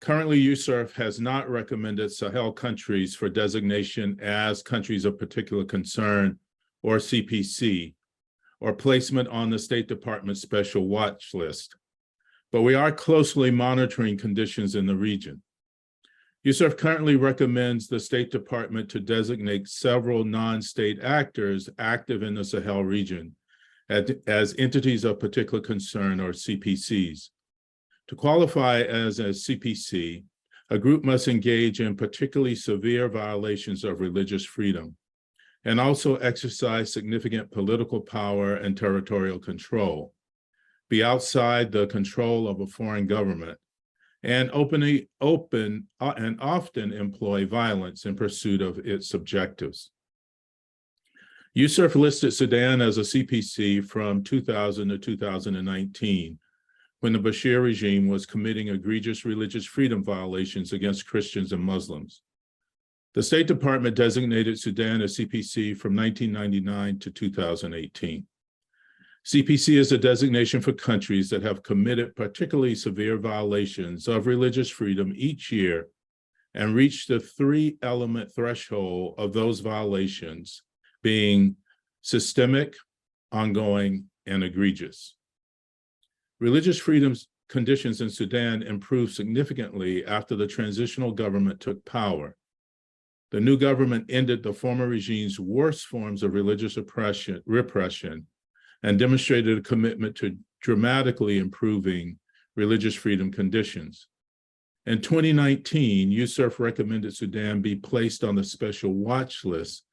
Currently, USCIRF has not recommended Sahel countries for designation as countries of particular concern, or CPC, or placement on the State Department's special watch list. But we are closely monitoring conditions in the region. USCIRF currently recommends the State Department to designate several non-state actors active in the Sahel region as entities of particular concern, or CPCs. To qualify as a CPC, a group must engage in particularly severe violations of religious freedom and also exercise significant political power and territorial control, be outside the control of a foreign government, and often employ violence in pursuit of its objectives. USCIRF listed Sudan as a CPC from 2000 to 2019, when the Bashir regime was committing egregious religious freedom violations against Christians and Muslims. The State Department designated Sudan a CPC from 1999 to 2018. CPC is a designation for countries that have committed particularly severe violations of religious freedom each year and reached the three-element threshold of those violations being systemic, ongoing, and egregious. Religious freedom conditions in Sudan improved significantly after the transitional government took power. The new government ended the former regime's worst forms of religious repression and demonstrated a commitment to dramatically improving religious freedom conditions. In 2019, USCIRF recommended Sudan be placed on the special watch list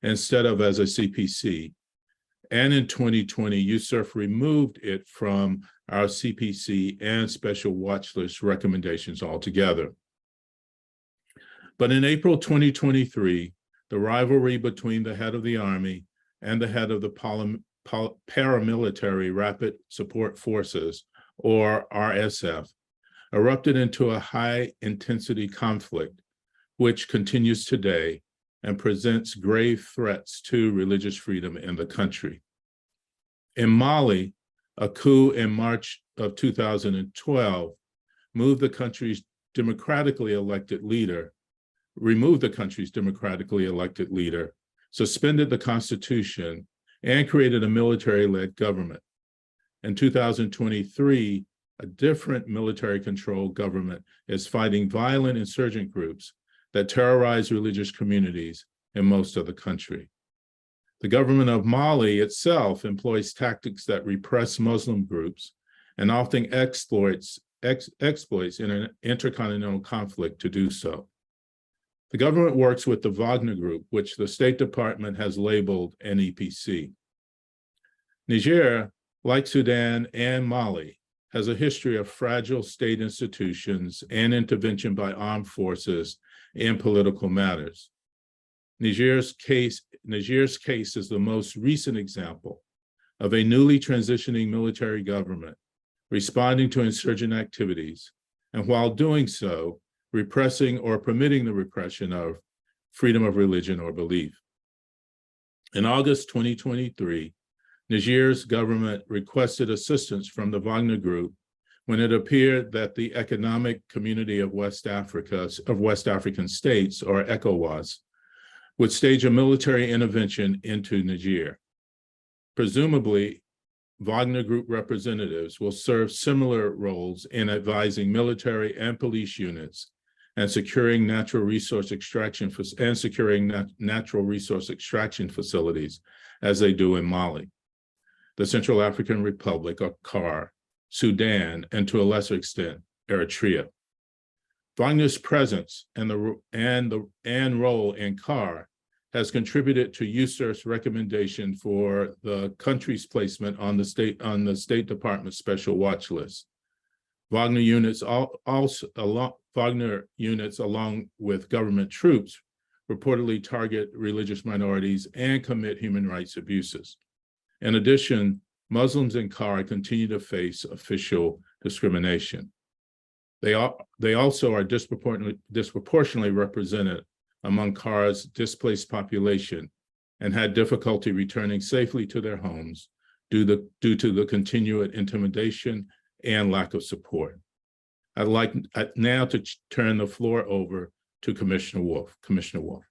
instead of as a CPC. And in 2020, USCIRF removed it from our CPC and special watch list recommendations altogether. But in April 2023, the rivalry between the head of the army and the head of the paramilitary Rapid Support Forces, or RSF, erupted into a high-intensity conflict, which continues today and presents grave threats to religious freedom in the country. In Mali, a coup in March of 2012 removed the country's democratically elected leader, suspended the constitution, and created a military-led government. In 2023, a different military-controlled government is fighting violent insurgent groups that terrorize religious communities in most of the country. The government of Mali itself employs tactics that repress Muslim groups and often exploits in an intercontinental conflict to do so. The government works with the Wagner Group, which the State Department has labeled NEPC. Niger, like Sudan and Mali, has a history of fragile state institutions and intervention by armed forces in political matters. Niger's case is the most recent example of a newly transitioning military government responding to insurgent activities, and while doing so, repressing or permitting the repression of freedom of religion or belief. In August 2023, Niger's government requested assistance from the Wagner Group when it appeared that the Economic Community of West African States, or ECOWAS, would stage a military intervention into Niger. Presumably, Wagner Group representatives will serve similar roles in advising military and police units and securing natural resource extraction facilities as they do in Mali, the Central African Republic, or CAR, Sudan, and to a lesser extent, Eritrea. Wagner's presence and role in CAR has contributed to USCIRF's recommendation for the country's placement on the State Department special watch list. Wagner units, along with government troops, reportedly target religious minorities and commit human rights abuses. In addition, Muslims in CAR continue to face official discrimination. They also are disproportionately represented among CAR's displaced population and had difficulty returning safely to their homes due to the continued intimidation and lack of support. I'd like now to turn the floor over to Commissioner Wolf. Commissioner Wolf.